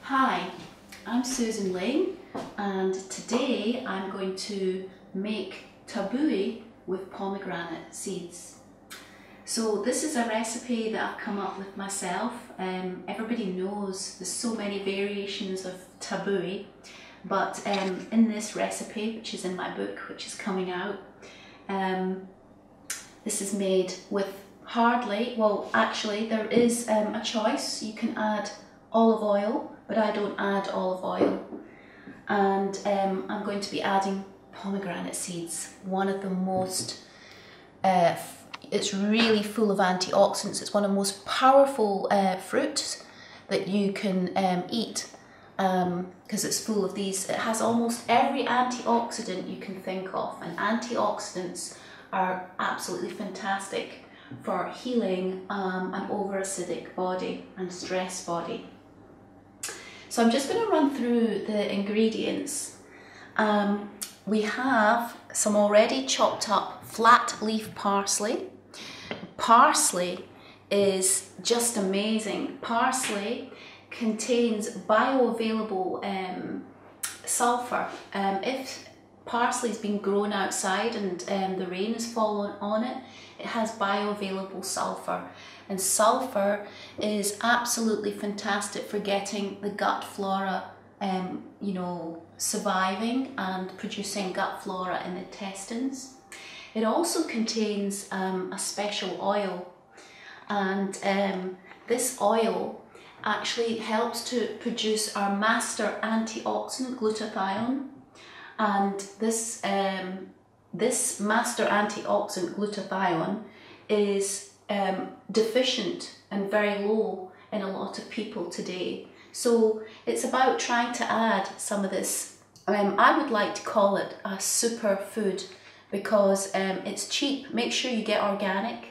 Hi, I'm Susan Lane, and today I'm going to make tabbouleh with pomegranate seeds. So this is a recipe that I've come up with myself. Everybody knows there's so many variations of tabbouleh, but in this recipe, which is in my book, which is coming out, this is made with hardly, well actually there is a choice. You can add olive oil, but I don't add olive oil. And I'm going to be adding pomegranate seeds, one of the most, it's really full of antioxidants. It's one of the most powerful fruits that you can eat because it's full of these. It has almost every antioxidant you can think of, and antioxidants are absolutely fantastic for healing an over-acidic body and stress body. So I'm just going to run through the ingredients. We have some already chopped up flat leaf parsley. Parsley is just amazing. Parsley contains bioavailable sulfur. If parsley's been grown outside and the rain has fallen on it, it has bioavailable sulfur. And sulfur is absolutely fantastic for getting the gut flora, you know, surviving and producing gut flora in the intestines. It also contains a special oil, and this oil actually helps to produce our master antioxidant, glutathione. And this master antioxidant, glutathione, is deficient and very low in a lot of people today. So it's about trying to add some of this. I would like to call it a superfood because it's cheap. Make sure you get organic,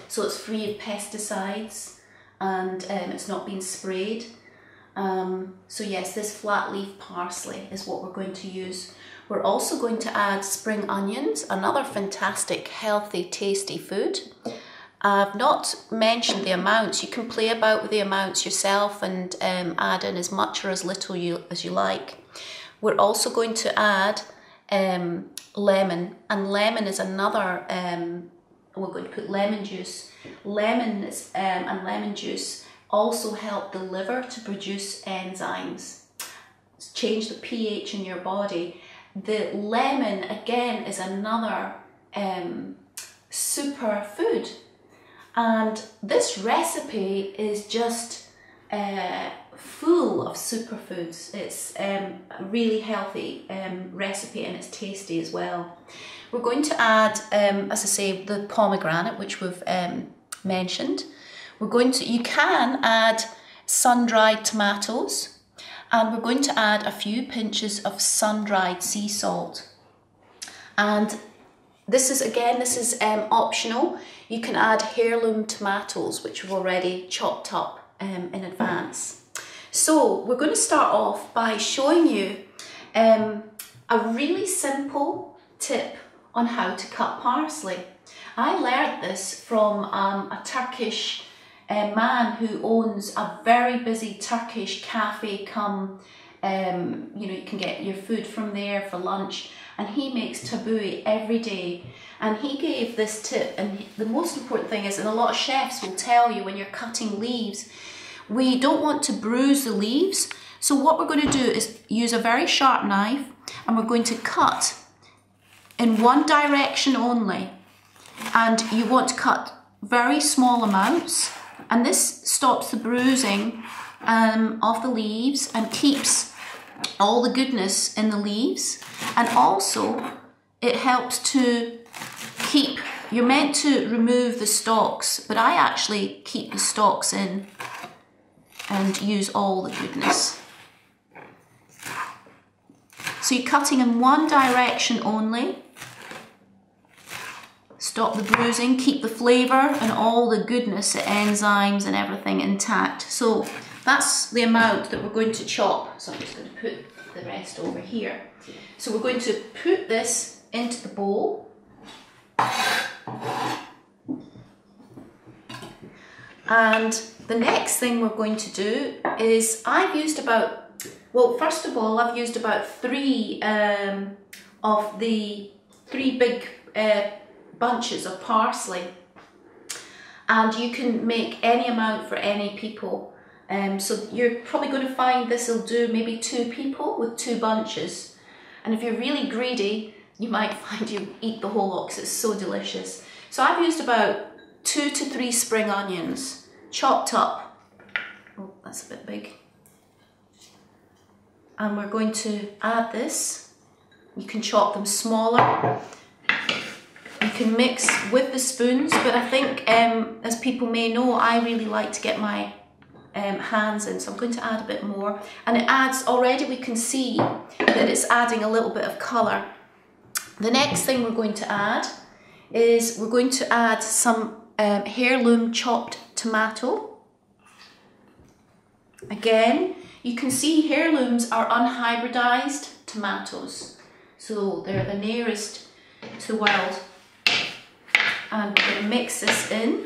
so it's free of pesticides and it's not been sprayed. So yes, this flat leaf parsley is what we're going to use. We're also going to add spring onions, another fantastic, healthy, tasty food. I've not mentioned the amounts. You can play about with the amounts yourself and add in as much or as little as you like. We're also going to add lemon, and lemon is another, we're going to put lemon juice. Lemon and lemon juice also help the liver to produce enzymes, change the pH in your body. The lemon, again, is another super food. And this recipe is just full of superfoods. It's a really healthy recipe, and it's tasty as well. We're going to add, as I say, the pomegranate, which we've mentioned. You can add sun-dried tomatoes, and we're going to add a few pinches of sun-dried sea salt. And this is optional. You can add heirloom tomatoes, which we've already chopped up in advance. So we're going to start off by showing you a really simple tip on how to cut parsley. I learned this from a Turkish man who owns a very busy Turkish cafe come, you know, you can get your food from there for lunch, and he makes tabbouleh every day. And he gave this tip, and the most important thing is, and a lot of chefs will tell you when you're cutting leaves, we don't want to bruise the leaves. So what we're going to do is use a very sharp knife, and we're going to cut in one direction only. And you want to cut very small amounts, and this stops the bruising of the leaves and keeps all the goodness in the leaves. And also it helps to keep, you're meant to remove the stalks, but I actually keep the stalks in and use all the goodness. So you're cutting in one direction only. Stop the bruising, keep the flavour and all the goodness, the enzymes and everything intact. So that's the amount that we're going to chop. So I'm just going to put the rest over here. So we're going to put this into the bowl. And the next thing we're going to do is I've used about, well, first of all, I've used about three of the 3 big bunches of parsley. And you can make any amount for any people. So you're probably going to find this will do maybe 2 people with 2 bunches. And if you're really greedy, you might find you eat the whole lot because it's so delicious. So I've used about 2 to 3 spring onions, chopped up. Oh, that's a bit big. And we're going to add this. You can chop them smaller. You can mix with the spoons, but I think, as people may know, I really like to get my hands in, so I'm going to add a bit more. And it adds, already we can see that it's adding a little bit of colour. The next thing we're going to add is we're going to add some heirloom chopped tomato. Again, you can see heirlooms are unhybridized tomatoes, so they're the nearest to wild. And we're going to mix this in.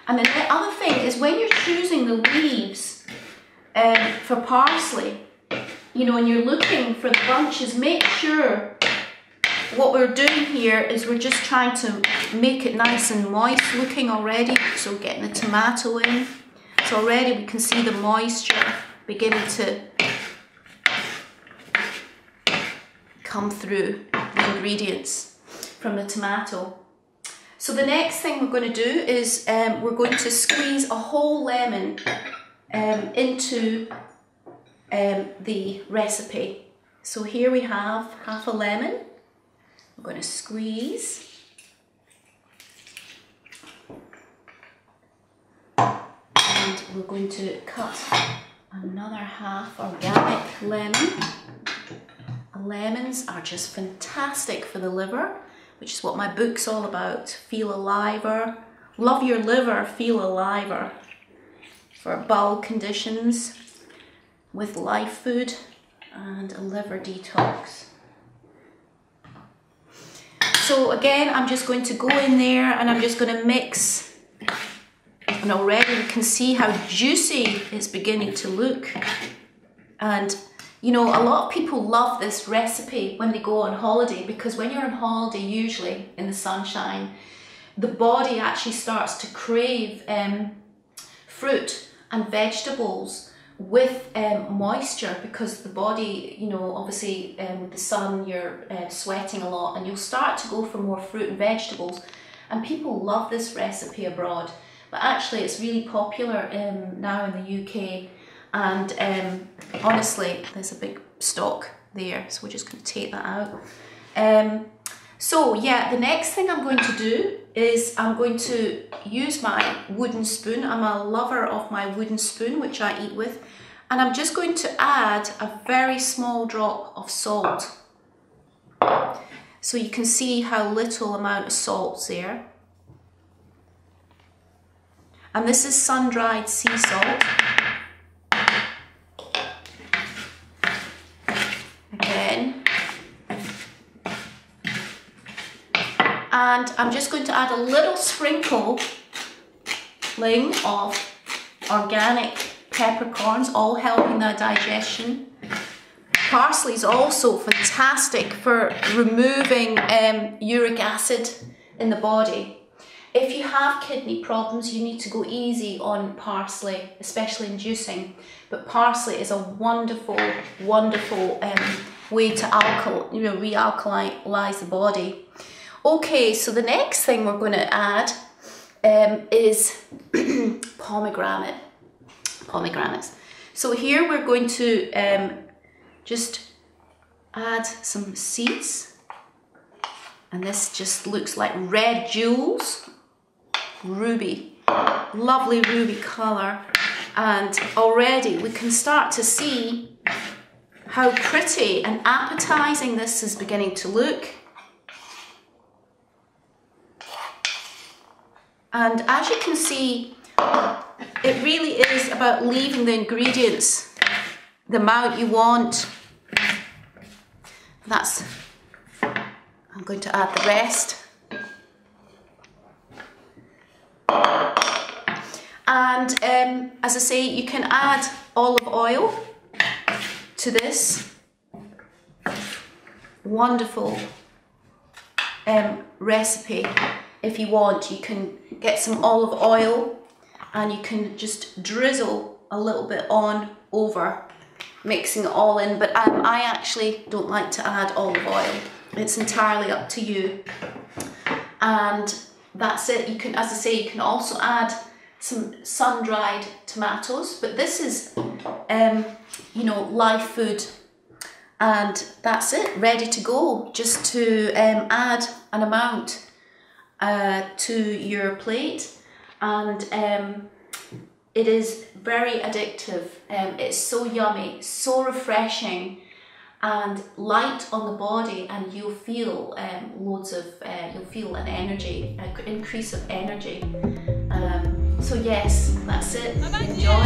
And then the other thing is when you're choosing the leaves for parsley, you know, and you're looking for the bunches, make sure what we're doing here is we're just trying to make it nice and moist looking already. So getting the tomato in. So already we can see the moisture beginning to come through the ingredients from the tomato. So the next thing we're going to do is we're going to squeeze a whole lemon into the recipe. So here we have half a lemon. We're going to squeeze. And we're going to cut another half organic lemon. Lemons are just fantastic for the liver, which is what my book's all about. Feel aliver. Love your liver, feel aliver. For bowel conditions, with live food and a liver detox. So again, I'm just going to go in there and I'm just going to mix. And already you can see how juicy it's beginning to look. And you know, a lot of people love this recipe when they go on holiday, because when you're on holiday, usually in the sunshine, the body actually starts to crave fruit and vegetables with moisture, because the body, you know, obviously with the sun you're sweating a lot, and you'll start to go for more fruit and vegetables. And people love this recipe abroad, but actually it's really popular now in the UK. And honestly, there's a big stock there, so we're just going to take that out. So yeah, the next thing I'm going to do is I'm going to use my wooden spoon. I'm a lover of my wooden spoon, which I eat with. And I'm just going to add a very small drop of salt. So you can see how little amount of salt's there. And this is sun-dried sea salt. Again. And I'm just going to add a little sprinkling of organic peppercorns, all helping the digestion. Parsley is also fantastic for removing uric acid in the body. If you have kidney problems, you need to go easy on parsley, especially in juicing. But parsley is a wonderful, wonderful way to re-alkalize the body. Okay, so the next thing we're going to add is pomegranates. So here we're going to just add some seeds, and this just looks like red jewels, ruby, lovely ruby colour, and already we can start to see how pretty and appetising this is beginning to look. And as you can see, it really is about leaving the ingredients the amount you want. That's, I'm going to add the rest. And as I say, you can add olive oil to this wonderful recipe. If you want, you can get some olive oil and you can just drizzle a little bit on over, mixing it all in. But I actually don't like to add olive oil. It's entirely up to you. And that's it. You can, as I say, you can also add some sun-dried tomatoes, but this is, you know, live food. And that's it, ready to go. Just to add an amount to your plate, and it is very addictive. It's so yummy, so refreshing, and light on the body, and you'll feel loads of, you'll feel an energy, an increase of energy. So yes, that's it. Enjoy.